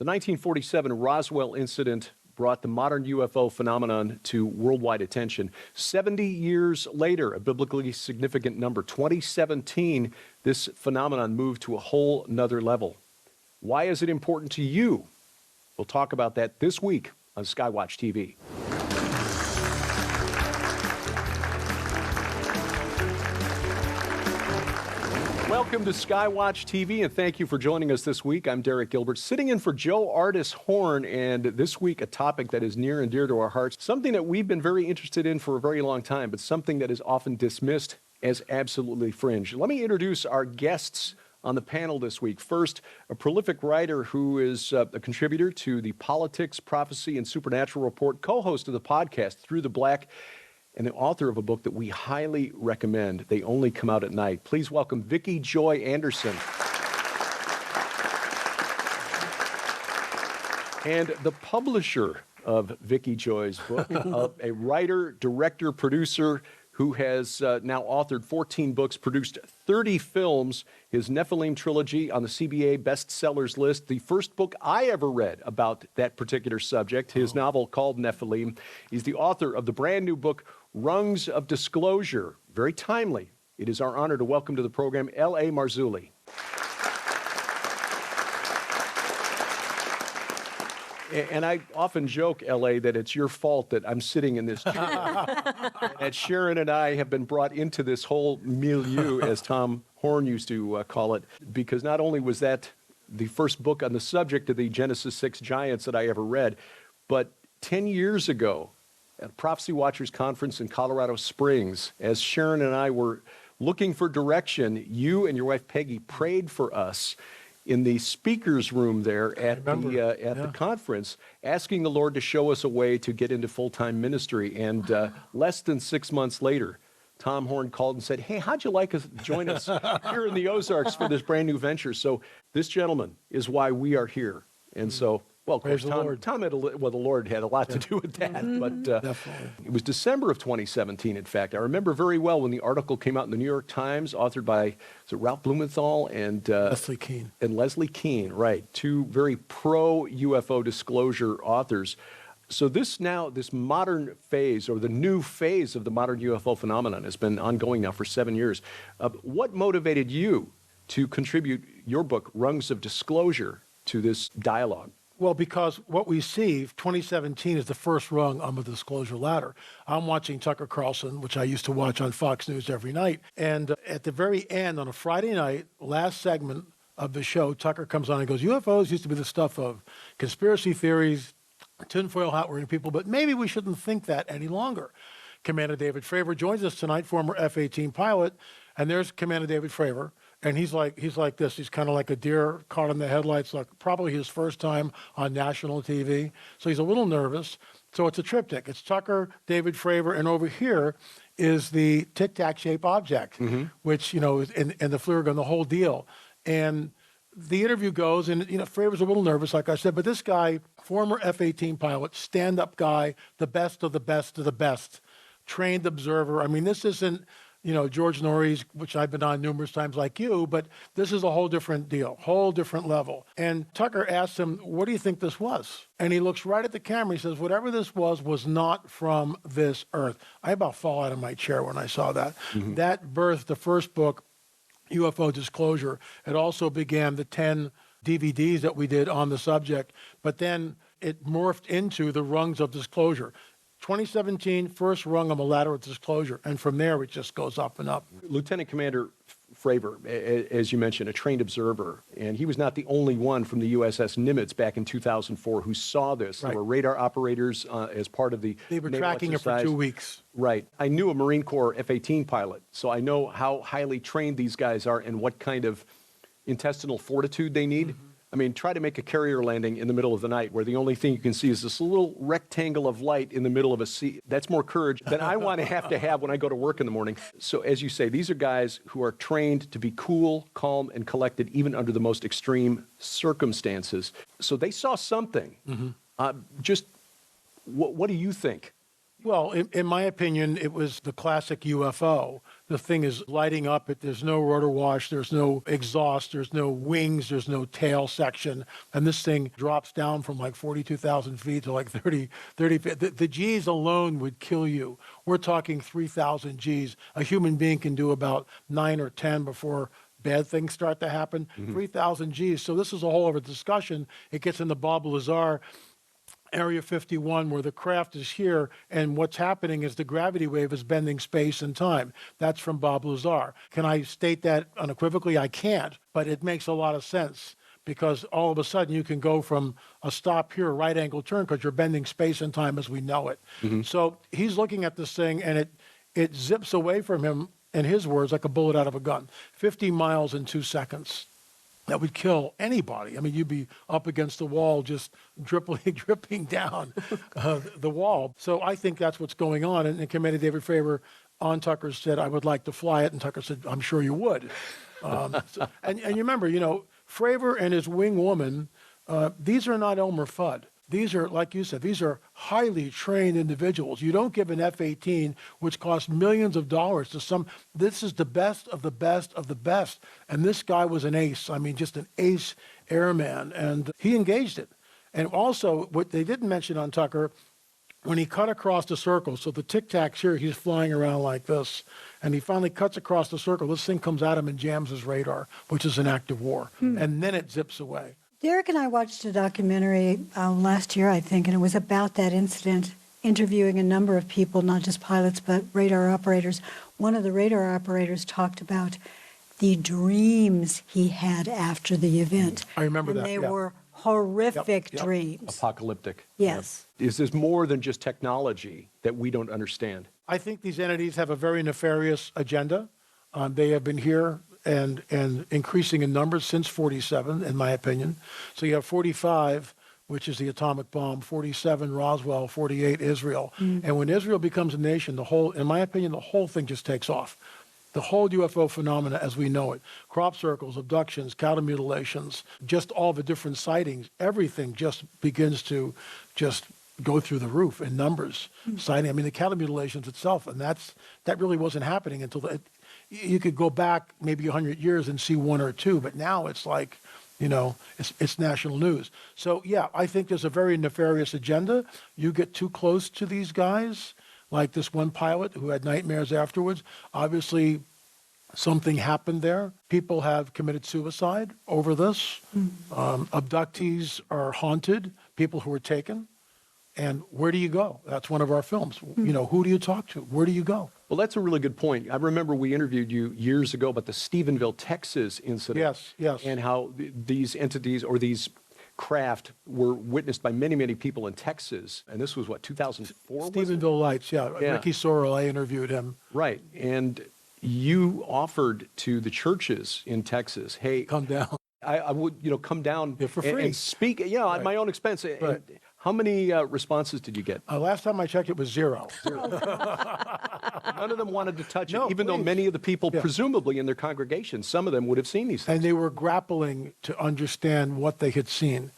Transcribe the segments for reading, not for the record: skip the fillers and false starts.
The 1947 Roswell incident brought the modern UFO phenomenon to worldwide attention. 70 years later, a biblically significant number, 2017, this phenomenon moved to a whole nother level. Why is it important to you? We'll talk about that this week on Skywatch TV. Welcome to Skywatch TV, and thank you for joining us this week. I'm Derek Gilbert, sitting in for Joe Artis Horn, and this week a topic that is near and dear to our hearts, something that we've been very interested in for a very long time, but something that is often dismissed as absolutely fringe. Let me introduce our guests on the panel this week. First, a prolific writer who is a contributor to the Politics, Prophecy, and Supernatural Report, co-host of the podcast Through the Black, and the author of a book that we highly recommend. They Only Come Out at Night. Please welcome Vicki Joy Anderson. And the publisher of Vicki Joy's book, a writer, director, producer who has now authored 14 books, produced 30 films, his Nephilim trilogy on the CBA bestsellers list, the first book I ever read about that particular subject, his novel called Nephilim. He's the author of the brand new book, Rungs of Disclosure. Very timely. It is our honor to welcome to the program L.A. Marzulli. And I often joke, L.A., that it's your fault that I'm sitting in this chair. That Sharon and I have been brought into this whole milieu, as Tom Horn used to call it, because not only was that the first book on the subject of the Genesis 6 giants that I ever read, but 10 years ago at a Prophecy Watchers conference in Colorado Springs, as Sharon and I were looking for direction, you and your wife Peggy prayed for us in the speaker's room there at the conference, asking the Lord to show us a way to get into full-time ministry. And less than 6 months later, Tom Horn called and said, "Hey, how'd you like us to join us here in the Ozarks for this brand new venture?" So this gentleman is why we are here. And so, well, of course, Tom had the Lord had a lot to do with that. But Definitely. It was December of 2017, in fact. I remember very well when the article came out in the New York Times, authored by Ralph Blumenthal and Leslie Kean. And Leslie Kean, right. Two very pro-UFO disclosure authors. So this modern phase, or the new phase of the modern UFO phenomenon, has been ongoing now for 7 years. What motivated you to contribute your book, Rungs of Disclosure, to this dialogue? Well, because what we see, 2017 is the first rung on the disclosure ladder. I'm watching Tucker Carlson, which I used to watch on Fox News every night. And at the very end, on a Friday night, last segment of the show, Tucker comes on and goes, UFOs used to be the stuff of conspiracy theories, tinfoil hat wearing people, but maybe we shouldn't think that any longer. Commander David Fravor joins us tonight, former F-18 pilot. And there's Commander David Fravor. And he's like this. He's kind of like a deer caught in the headlights, like probably his first time on national TV. So he's a little nervous. So it's a triptych. It's Tucker, David Fravor, and over here is the tic-tac-shaped object, which, you know, and the flare gun, the whole deal. And the interview goes, and, you know, Fravor's a little nervous, like I said, but this guy, former F-18 pilot, stand-up guy, the best of the best of the best, trained observer. I mean, this isn't, you know, George Norrie's, which I've been on numerous times like you, but this is a whole different deal, whole different level. And Tucker asked him, what do you think this was? And he looks right at the camera. He says, whatever this was not from this earth. I about fall out of my chair when I saw that. That birthed the first book, UFO Disclosure. It also began the 10 DVDs that we did on the subject, but then it morphed into the Rungs of Disclosure. 2017, first rung on the ladder of disclosure, and from there it just goes up and up. Lieutenant Commander Fravor, as you mentioned, a trained observer, and he was not the only one from the USS Nimitz back in 2004 who saw this. Right. There were radar operators as part of the They were naval tracking exercise. it for 2 weeks. Right. I knew a Marine Corps F-18 pilot, so I know how highly trained these guys are and what kind of intestinal fortitude they need. I mean, try to make a carrier landing in the middle of the night where the only thing you can see is this little rectangle of light in the middle of a sea. That's more courage than I want to have when I go to work in the morning. So as you say, these are guys who are trained to be cool, calm, and collected even under the most extreme circumstances. So they saw something. Just what do you think Well, in my opinion, it was the classic UFO. The thing is lighting up. There's no rotor wash. There's no exhaust. There's no wings. There's no tail section. And this thing drops down from like 42,000 feet to like 30 feet. The G's alone would kill you. We're talking 3,000 G's. A human being can do about 9 or 10 before bad things start to happen. 3,000 G's. So this is a whole other discussion. It gets into Bob Lazar, Area 51, where the craft is here, and what's happening is the gravity wave is bending space and time. That's from Bob Lazar. Can I state that unequivocally? I can't, but it makes a lot of sense because all of a sudden you can go from a stop here, a right angle turn, because you're bending space and time as we know it. So he's looking at this thing, and it zips away from him, in his words, like a bullet out of a gun, 50 miles in 2 seconds. That would kill anybody. I mean, you'd be up against the wall, just dripping down the wall. So I think that's what's going on. And Commander David Fravor on Tucker said, I would like to fly it. And Tucker said, I'm sure you would. And you remember, Fravor and his wing woman, these are not Elmer Fudd. These are, like you said, these are highly trained individuals. You don't give an F-18, which costs millions of dollars, to some. This is the best of the best of the best. And this guy was an ace. I mean, just an ace airman. And he engaged it. And also, what they didn't mention on Tucker, when he cut across the circle, so the tic-tacs here, he's flying around like this, and he finally cuts across the circle, this thing comes at him and jams his radar, which is an act of war. And then it zips away. Derek and I watched a documentary last year, I think, and it was about that incident, interviewing a number of people, not just pilots, but radar operators. One of the radar operators talked about the dreams he had after the event. I remember and that, they yeah. were horrific Yep. dreams. Apocalyptic. Yes. Is this more than just technology that we don't understand? I think these entities have a very nefarious agenda. They have been here and increasing in numbers since 47, in my opinion. So you have 45, which is the atomic bomb, 47 Roswell, 48 Israel. And when Israel becomes a nation, in my opinion, the whole thing just takes off. The whole UFO phenomena as we know it, crop circles, abductions, cattle mutilations, just all the different sightings, everything just begins to just go through the roof in numbers. Sighting, I mean, the cattle mutilations itself, and that really wasn't happening until you could go back maybe 100 years and see one or two, but now it's like, it's national news. So yeah, I think there's a very nefarious agenda. You get too close to these guys, like this one pilot who had nightmares afterwards. Obviously, something happened there. People have committed suicide over this. Abductees are haunted, people who were taken. And where do you go? That's one of our films. Who do you talk to? Where do you go? Well, that's a really good point. I remember we interviewed you years ago about the Stephenville, Texas incident. Yes. And how these entities or these craft were witnessed by many, many people in Texas. And this was what, 2004? Stephenville Lights, yeah. Ricky Sorrell, I interviewed him. Right. And you offered to the churches in Texas, hey, Come down. I would, come down for free. and speak, at my own expense. Right. And how many responses did you get? Last time I checked, it was zero. None of them wanted to touch No, it, even though please. many of the people, Yeah. presumably in their congregation, some of them would have seen these things. And they were grappling to understand what they had seen.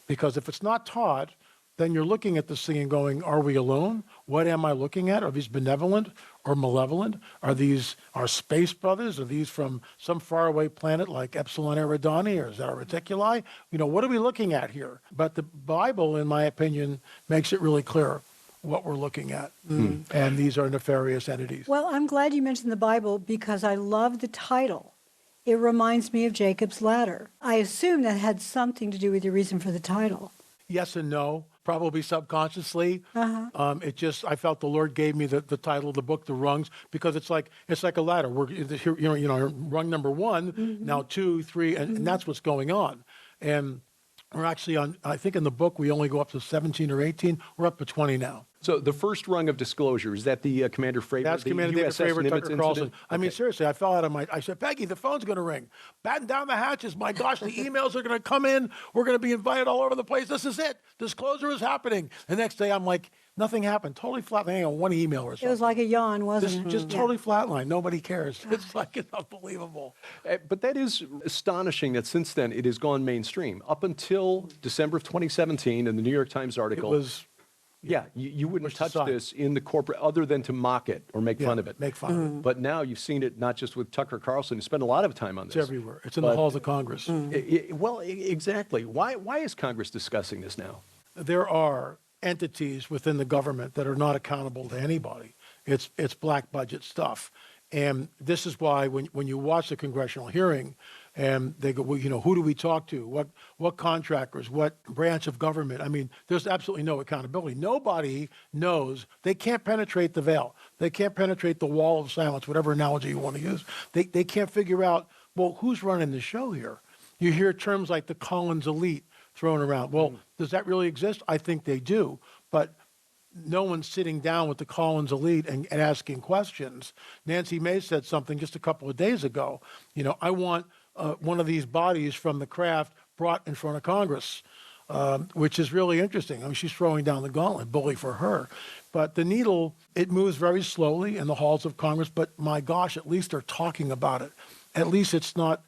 Because if it's not taught, then you're looking at this thing and going, are we alone? What am I looking at? Are these benevolent or malevolent? Are these our space brothers? Are these from some faraway planet like Epsilon Eridani or Zeta Reticuli? What are we looking at here? But the Bible, in my opinion, makes it really clear what we're looking at. And these are nefarious entities. Well, I'm glad you mentioned the Bible because I love the title. It reminds me of Jacob's Ladder. I assume that had something to do with your reason for the title. Yes and no, probably subconsciously. I felt the Lord gave me the title of the book, The Rungs, because it's like a ladder. We're here, rung number one, now 2, 3, and that's what's going on. And we're actually on, I think in the book we only go up to 17 or 18. We're up to 20 now. So the first rung of disclosure, is that the Commander Fravor? That's the Commander David USS Fravor, Nimitz Tucker Carlson. incident? I mean, Okay. seriously, I fell out of I said, Peggy, the phone's going to ring. Batten down the hatches. My gosh, the emails are going to come in. We're going to be invited all over the place. This is it. Disclosure is happening. The next day, I'm like, nothing happened. Totally flat. Hang on, one email or something. It was like a yawn, wasn't it? Just totally flatline. Nobody cares. It's unbelievable. But that is astonishing that since then it has gone mainstream. Up until December of 2017 in the New York Times It article, was Yeah, you wouldn't Push touch aside. this in the corporate, other than to mock it or make fun of it. Make fun of it. But now you've seen it not just with Tucker Carlson, who spent a lot of time on this. It's everywhere. It's in the But- halls of Congress. Exactly. Why is Congress discussing this now? There are entities within the government that are not accountable to anybody. It's black budget stuff. And this is why when you watch the congressional hearing and they go, well, who do we talk to? What contractors? What branch of government? I mean, there's absolutely no accountability. Nobody knows. They can't penetrate the veil. They can't penetrate the wall of silence, whatever analogy you want to use. They can't figure out, well, who's running the show here? You hear terms like the Collins elite thrown around. Well, does that really exist? I think they do. But no one's sitting down with the Collins elite and asking questions. Nancy Mace said something just a couple of days ago. I want one of these bodies from the craft brought in front of Congress, which is really interesting. I mean, she's throwing down the gauntlet, bully for her. But the needle, it moves very slowly in the halls of Congress, but my gosh, at least they're talking about it. At least it's not,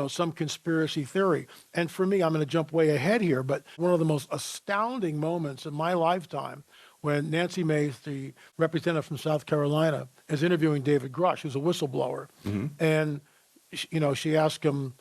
some conspiracy theory. And for me, I'm going to jump way ahead here, but one of the most astounding moments in my lifetime when Nancy Mace, the representative from South Carolina, is interviewing David Grush, who's a whistleblower. And, she asked him,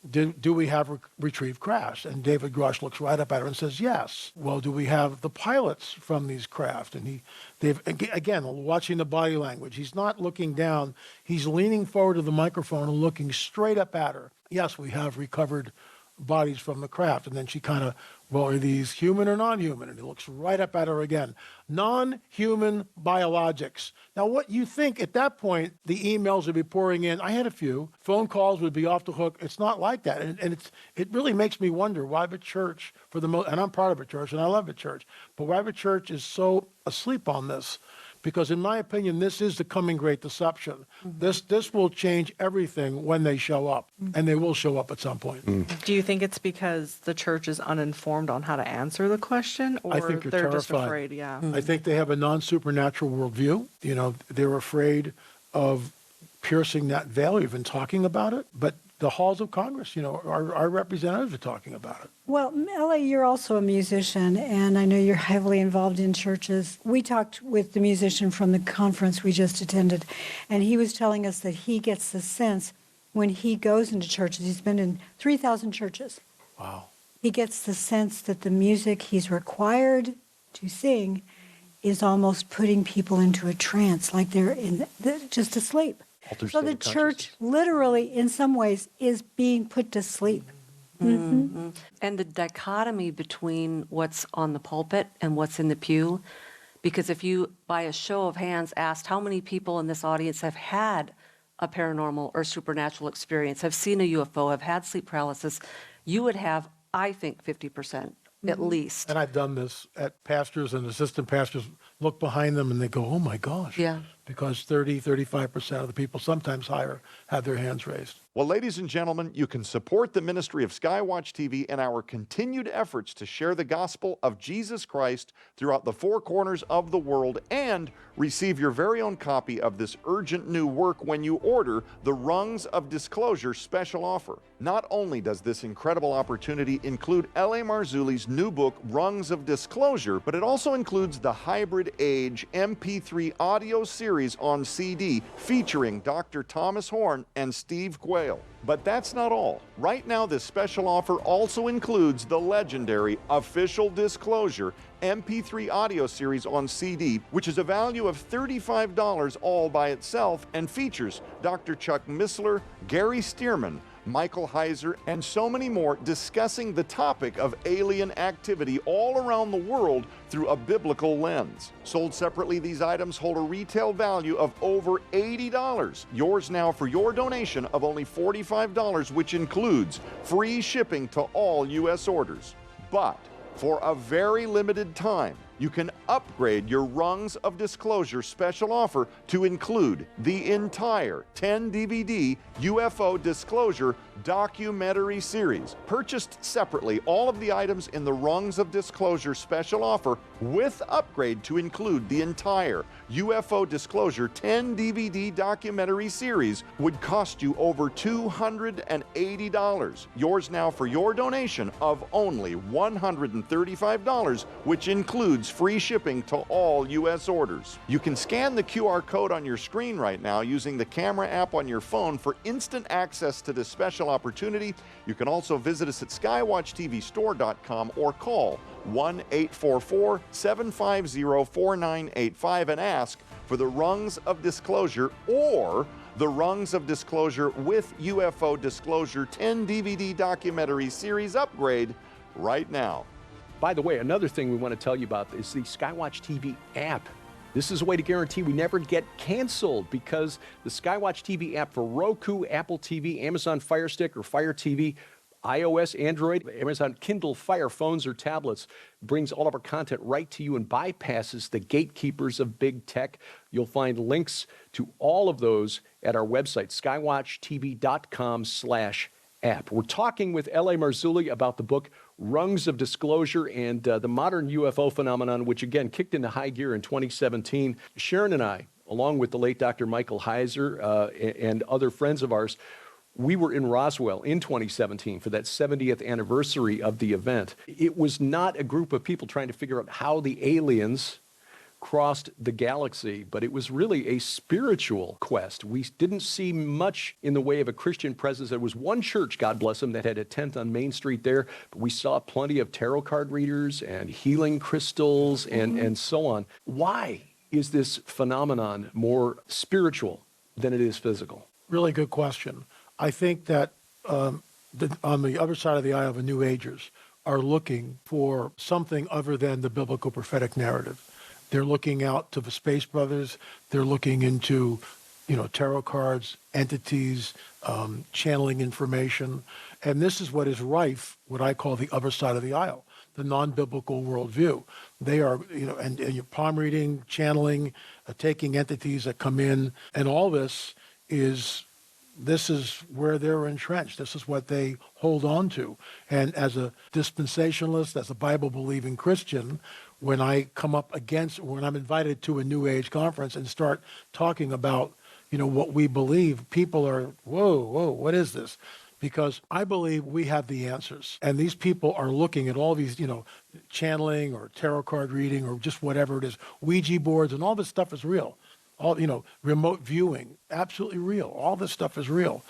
do we have retrieved crafts? And David Grush looks right up at her and says, yes. Well, do we have the pilots from these craft? And again, watching the body language, he's not looking down. He's leaning forward to the microphone and looking straight up at her. Yes, we have recovered bodies from the craft. And then she kind of, well, are these human or non-human? And he looks right up at her again. Non-human biologics. Now, what you think at that point, the emails would be pouring in. I had a few. Phone calls would be off the hook. It's not like that. And it really makes me wonder why the church, and I'm part of a church, and I love the church, but why the church is so asleep on this. Because in my opinion, this is the coming great deception. This will change everything when they show up, and they will show up at some point. Do you think it's because the church is uninformed on how to answer the question, or I think they're they're just terrified. afraid? Yeah. I think they have a non-supernatural worldview. They're afraid of piercing that veil, even talking about it. But the halls of Congress, our representatives are talking about it. Well, L.A., you're also a musician, and I know you're heavily involved in churches. We talked with the musician from the conference we just attended, and he was telling us that he gets the sense when he goes into churches, he's been in 3,000 churches. Wow. He gets the sense that the music he's required to sing is almost putting people into a trance, like they're just asleep. Altered So state the of church consciousness. literally, in some ways, is being put to sleep. And the dichotomy between what's on the pulpit and what's in the pew, because if you, by a show of hands, asked how many people in this audience have had a paranormal or supernatural experience, have seen a UFO, have had sleep paralysis, you would have, I think, 50% at least. And I've done this at pastors and assistant pastors, look behind them and they go, oh my gosh. Yeah. Because 35% of the people, sometimes higher, have their hands raised. Well, ladies and gentlemen, you can support the ministry of Skywatch TV and our continued efforts to share the gospel of Jesus Christ throughout the four corners of the world and receive your very own copy of this urgent new work when you order the Rungs of Disclosure special offer. Not only does this incredible opportunity include L.A. Marzulli's new book, Rungs of Disclosure, but it also includes the Hybrid Age MP3 audio series on CD featuring Dr. Thomas Horn and Steve Quayle. But that's not all. Right now, this special offer also includes the legendary Official Disclosure MP3 audio series on CD, which is a value of $35 all by itself and features Dr. Chuck Missler, Gary Stearman, Michael Heiser, and so many more discussing the topic of alien activity all around the world through a biblical lens. Sold separately, these items hold a retail value of over $80. Yours now for your donation of only $45, which includes free shipping to all U.S. orders. But for a very limited time, you can upgrade your Rungs of Disclosure special offer to include the entire 10-DVD UFO Disclosure documentary series. Purchased separately, all of the items in the Rungs of Disclosure special offer with upgrade to include the entire UFO Disclosure 10-DVD documentary series would cost you over $280. Yours now for your donation of only $135, which includes includes free shipping to all U.S. orders. You can scan the QR code on your screen right now using the camera app on your phone for instant access to this special opportunity. You can also visit us at skywatchtvstore.com or call 1-844-750-4985 and ask for the Rungs of Disclosure or the Rungs of Disclosure with UFO Disclosure 10 DVD documentary series upgrade right now. By the way, another thing we want to tell you about is the Skywatch TV app. This is a way to guarantee we never get canceled because the Skywatch TV app for Roku, Apple TV, Amazon Fire Stick or Fire TV, iOS, Android, Amazon Kindle Fire phones or tablets brings all of our content right to you and bypasses the gatekeepers of big tech. You'll find links to all of those at our website, skywatchtv.com/app. We're talking with L.A. Marzulli about the book Rungs of Disclosure and the modern UFO phenomenon, which again kicked into high gear in 2017. Sharon and I, along with the late Dr. Michael Heiser and other friends of ours, we were in Roswell in 2017 for that 70th anniversary of the event. It was not a group of people trying to figure out how the aliens crossed the galaxy, but it was really a spiritual quest. We didn't see much in the way of a Christian presence. There was one church, God bless them, that had a tent on Main Street there, but we saw plenty of tarot card readers and healing crystals and so on. Why is this phenomenon more spiritual than it is physical? Really good question. I think that on the other side of the aisle, the New Agers are looking for something other than the biblical prophetic narrative. They're looking out to the Space Brothers. They're looking into, tarot cards, entities, channeling information. And this is what is rife, what I call the other side of the aisle, the non-biblical worldview. They are, and your palm reading, channeling, taking entities that come in, and all this is where they're entrenched. This is what they hold on to. And as a dispensationalist, as a Bible-believing Christian, when I'm invited to a New Age conference and start talking about, what we believe, people are, whoa, what is this? Because I believe we have the answers. And these people are looking at all these, channeling or tarot card reading or just whatever it is, Ouija boards, and all this stuff is real. All, remote viewing, absolutely real. All this stuff is real.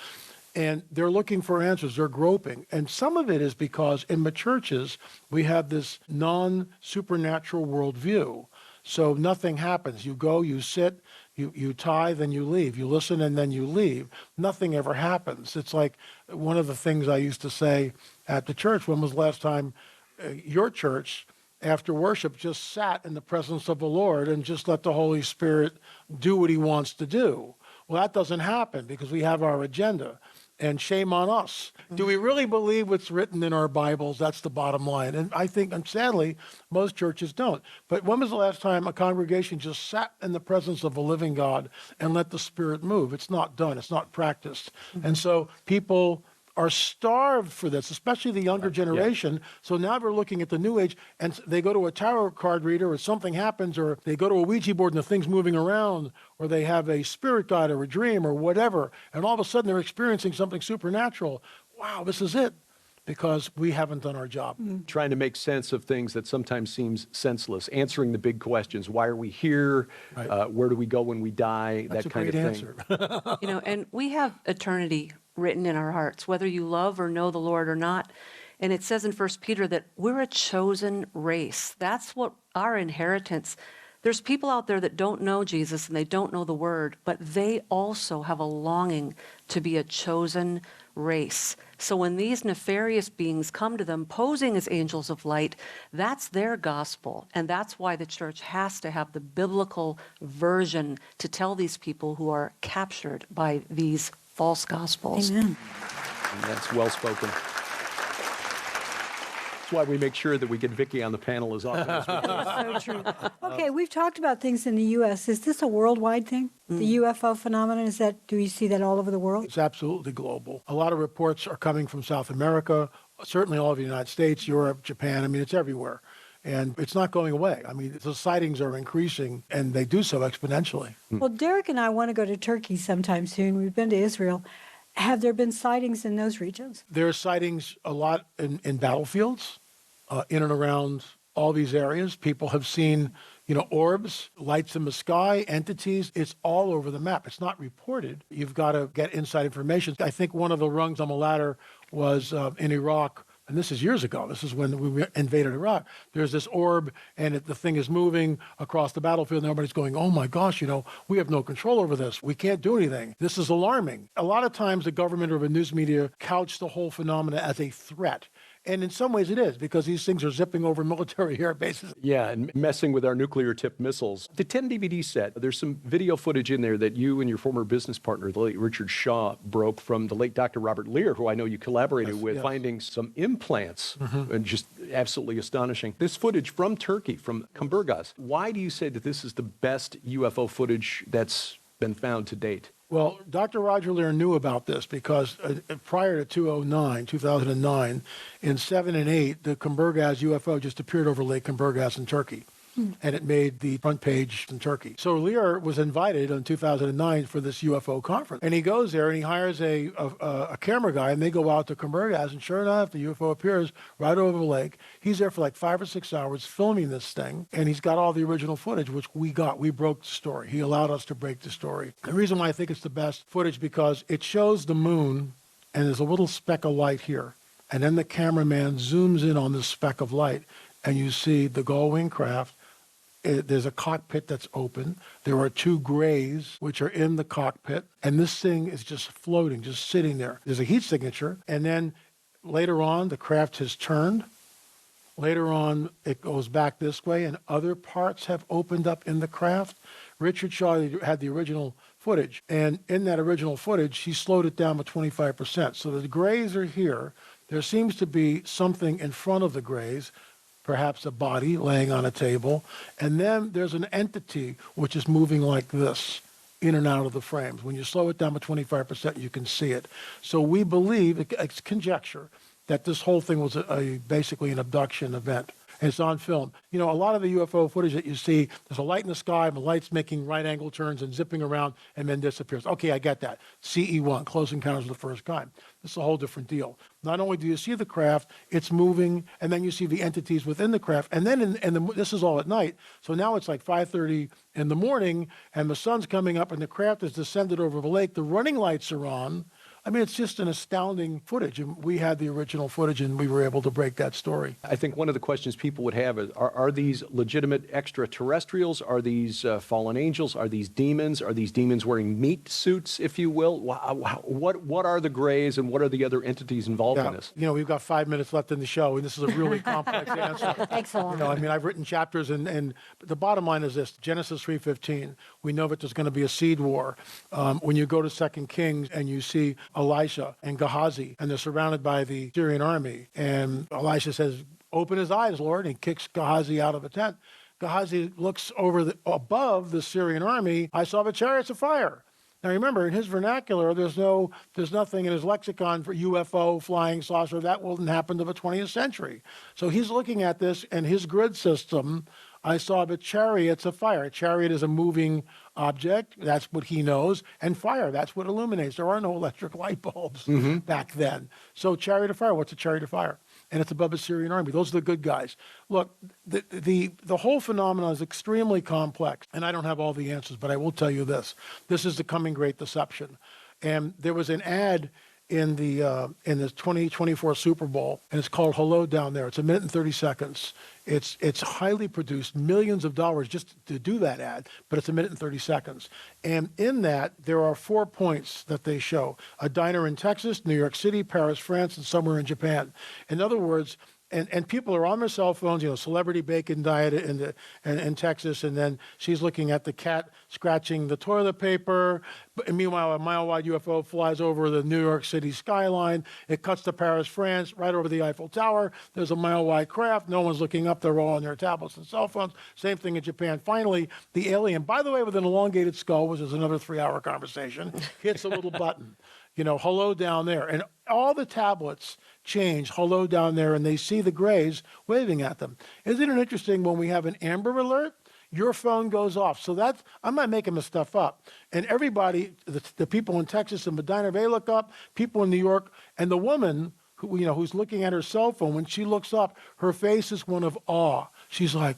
And they're looking for answers. They're groping. And some of it is because in the churches, we have this non-supernatural worldview. So nothing happens. You go, you sit, you tithe, and you leave. You listen, and then you leave. Nothing ever happens. It's like one of the things I used to say at the church. When was the last time your church, after worship, just sat in the presence of the Lord and just let the Holy Spirit do what he wants to do? Well, that doesn't happen because we have our agenda. And shame on us. Do we really believe what's written in our Bibles? That's the bottom line. And I think, and sadly, most churches don't. But when was the last time a congregation just sat in the presence of a living God and let the Spirit move? It's not done. It's not practiced. And so people are starved for this, especially the younger generation. Yeah. So now they're looking at the New Age, and they go to a tarot card reader, or something happens, or they go to a Ouija board and the thing's moving around, or they have a spirit guide or a dream or whatever, and all of a sudden they're experiencing something supernatural. Wow, this is it. Because we haven't done our job. Trying to make sense of things that sometimes seems senseless, answering the big questions. Why are we here? Right. Where do we go when we die? That's that kind of thing. Answer. And we have eternity written in our hearts, whether you love or know the Lord or not. And it says in 1 Peter that we're a chosen race. That's what our inheritance. There's people out there that don't know Jesus and they don't know the Word, but they also have a longing to be a chosen race. So when these nefarious beings come to them posing as angels of light, that's their gospel. And that's why the church has to have the biblical version to tell these people who are captured by these false gospels. Amen. And that's well spoken. That's why we make sure that we get Vicki on the panel as often as we can. So true. Okay, we've talked about things in the U.S. Is this a worldwide thing? The UFO phenomenon, do you see that all over the world? It's absolutely global. A lot of reports are coming from South America, certainly all of the United States, Europe, Japan. I mean, it's everywhere. And it's not going away. I mean, the sightings are increasing, and they do so exponentially. Well, Derek and I want to go to Turkey sometime soon. We've been to Israel. Have there been sightings in those regions? There are sightings a lot in battlefields, in and around all these areas. People have seen, orbs, lights in the sky, entities. It's all over the map. It's not reported. You've got to get inside information. I think one of the rungs on the ladder was in Iraq, and this is years ago. This is when we invaded Iraq. There's this orb, and the thing is moving across the battlefield, and everybody's going, oh my gosh, we have no control over this. We can't do anything. This is alarming. A lot of times the government or the news media couch the whole phenomena as a threat. And in some ways it is, because these things are zipping over military air bases. Yeah, and messing with our nuclear-tipped missiles. The 10 DVD set, there's some video footage in there that you and your former business partner, the late Richard Shaw, broke from the late Dr. Robert Lear, who I know you collaborated with, finding some implants, and just absolutely astonishing. This footage from Turkey, from Kumburgaz. Why do you say that this is the best UFO footage that's been found to date? Well, Dr. Roger Lear knew about this because prior to 2009, in 7 and 8, the Kumburgaz UFO just appeared over Lake Kumburgaz in Turkey. And it made the front page in Turkey. So Lear was invited in 2009 for this UFO conference. And he goes there and he hires a camera guy, and they go out to Kumburgaz, and sure enough, the UFO appears right over the lake. He's there for like 5 or 6 hours filming this thing, and he's got all the original footage, which we got. We broke the story. He allowed us to break the story. The reason why I think it's the best footage, because it shows the moon, and there's a little speck of light here. And then the cameraman zooms in on this speck of light, and you see the gull-wing craft. There's a cockpit that's open. There are 2 grays, which are in the cockpit. And this thing is just floating, just sitting there. There's a heat signature. And then later on, the craft has turned. Later on, it goes back this way, and other parts have opened up in the craft. Richard Shaw had the original footage. And in that original footage, he slowed it down by 25%. So the grays are here. There seems to be something in front of the grays, perhaps a body laying on a table, and then there's an entity which is moving like this, in and out of the frames. When you slow it down by 25%, you can see it. So we believe, it's conjecture, that this whole thing was basically an abduction event. And it's on film. A lot of the UFO footage that you see, there's a light in the sky, and the light's making right angle turns and zipping around and then disappears. Okay, I get that. CE1, Close Encounters of the First Kind. This is a whole different deal. Not only do you see the craft, it's moving, and then you see the entities within the craft. And then, this is all at night. So now it's like 5:30 in the morning, and the sun's coming up, and the craft has descended over the lake. The running lights are on. I mean, it's just an astounding footage, and we had the original footage, and we were able to break that story. I think one of the questions people would have is, are these legitimate extraterrestrials? Are these fallen angels? Are these demons? Are these demons wearing meat suits, if you will? What are the grays, and what are the other entities involved in this? We've got 5 minutes left in the show, and this is a really complex answer. Excellent. I've written chapters, and the bottom line is this: Genesis 3:15. We know that there's going to be a seed war. When you go to 2 Kings and you see Elisha and Gehazi, and they're surrounded by the Syrian army, and Elisha says, "Open his eyes, Lord," and he kicks Gehazi out of the tent. Gehazi looks above the Syrian army. "I saw the chariots of fire." Now remember, in his vernacular, there's nothing in his lexicon for UFO, flying saucer. That wouldn't happen to the 20th century. So he's looking at this, and his grid system, "I saw the chariots of fire." A chariot is a moving object. That's what he knows. And fire, that's what illuminates. There are no electric light bulbs back then. So chariot of fire, what's a chariot of fire? And it's above the Syrian army. Those are the good guys. Look, the whole phenomenon is extremely complex, and I don't have all the answers, but I will tell you this. This is the coming great deception. And there was an ad in the 2024 Super Bowl, and it's called Hello Down There. It's 1 minute and 30 seconds. It's highly produced, millions of dollars just to do that ad, but it's 1 minute and 30 seconds. And in that, there are 4 points that they show: a diner in Texas, New York City, Paris, France, and somewhere in Japan. In other words, and people are on their cell phones, celebrity bacon diet in Texas, and then she's looking at the cat scratching the toilet paper. And meanwhile, a mile-wide UFO flies over the New York City skyline. It cuts to Paris, France, right over the Eiffel Tower. There's a mile-wide craft. No one's looking up. They're all on their tablets and cell phones. Same thing in Japan. Finally, the alien, by the way, with an elongated skull, which is another 3-hour conversation, hits a little button. Hello down there. And all the tablets change, hello down there, and they see the grays waving at them. Isn't it interesting when we have an Amber Alert, your phone goes off? So I'm not making this stuff up. And everybody, the people in Texas and Medina, they look up, people in New York, and the woman who's looking at her cell phone, when she looks up, her face is one of awe. She's like,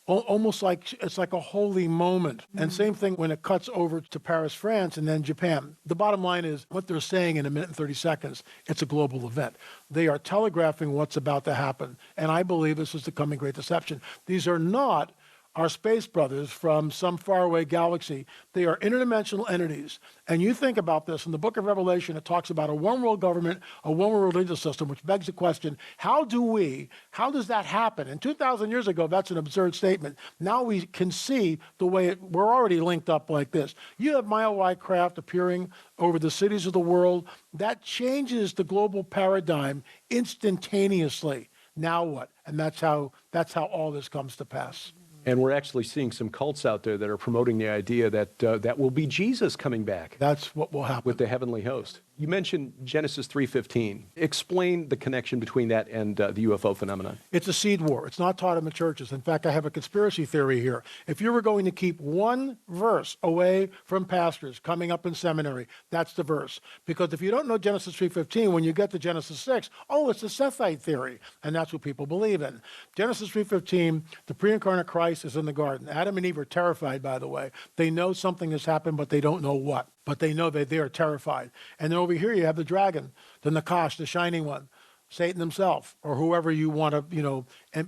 almost like it's like a holy moment. And same thing when it cuts over to Paris, France, and then Japan. The bottom line is what they're saying in a minute and 30 seconds, it's a global event. They are telegraphing what's about to happen. And I believe this is the coming great deception. These are not our space brothers from some faraway galaxy. They are interdimensional entities. And you think about this, in the book of Revelation, it talks about a one-world government, a one-world religious system, which begs the question, how does that happen? And 2,000 years ago, that's an absurd statement. Now we can see the way we're already linked up like this. You have mile-wide craft appearing over the cities of the world. That changes the global paradigm instantaneously. Now what? And that's how all this comes to pass. And we're actually seeing some cults out there that are promoting the idea that that will be Jesus coming back That's what will happen. with the heavenly host. You mentioned Genesis 3:15. Explain the connection between that and the UFO phenomenon. It's a seed war. It's not taught in the churches. In fact, I have a conspiracy theory here. If you were going to keep one verse away from pastors coming up in seminary, that's the verse. Because if you don't know Genesis 3:15, when you get to Genesis 6, oh, it's a Sethite theory. And that's what people believe in. Genesis 3:15, the pre-incarnate Christ is in the garden. Adam and Eve are terrified, by the way. They know something has happened, but they don't know what. But they know that they are terrified. And then over here you have the dragon, the Nakash, the shining one, Satan himself, or whoever you want to,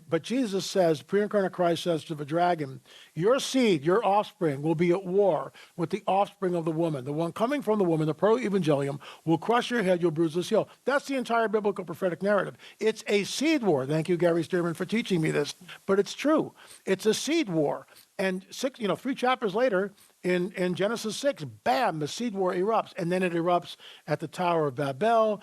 but Jesus says, pre-incarnate Christ says to the dragon, your seed, your offspring will be at war with the offspring of the woman. The one coming from the woman, the pro-evangelium, will crush your head, you'll bruise his heel. That's the entire biblical prophetic narrative. It's a seed war. Thank you, Gary Stearman, for teaching me this. But it's true. It's a seed war. And 3 chapters later, in Genesis 6, bam, the seed war erupts. And then it erupts at the Tower of Babel,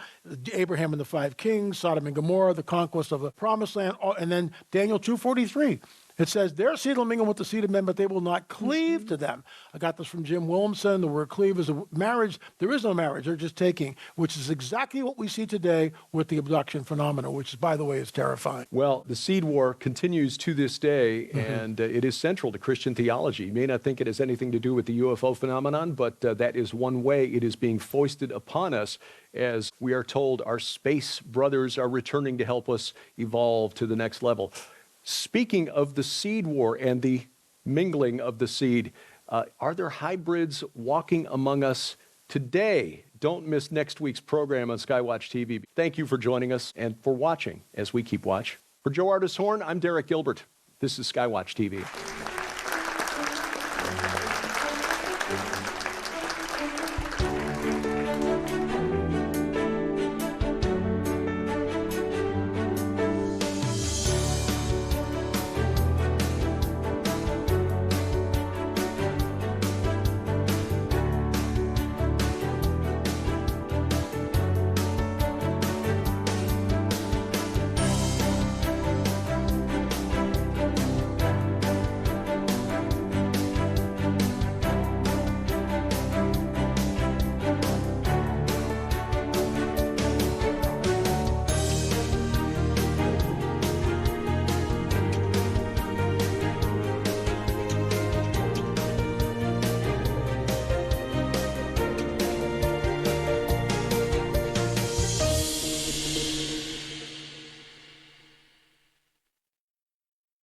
Abraham and the 5 kings, Sodom and Gomorrah, the conquest of the promised land. And then Daniel 2:43. It says, their seed will mingle with the seed of men, but they will not cleave to them. I got this from Jim Williamson. The word cleave is a marriage. There is no marriage. They're just taking, which is exactly what we see today with the abduction phenomenon, which, by the way, is terrifying. Well, the seed war continues to this day, and it is central to Christian theology. You may not think it has anything to do with the UFO phenomenon, but that is one way it is being foisted upon us, as we are told our space brothers are returning to help us evolve to the next level. Speaking of the seed war and the mingling of the seed, are there hybrids walking among us today? Don't miss next week's program on Skywatch TV. Thank you for joining us and for watching as we keep watch. For Joe Artis Horn, I'm Derek Gilbert. This is Skywatch TV.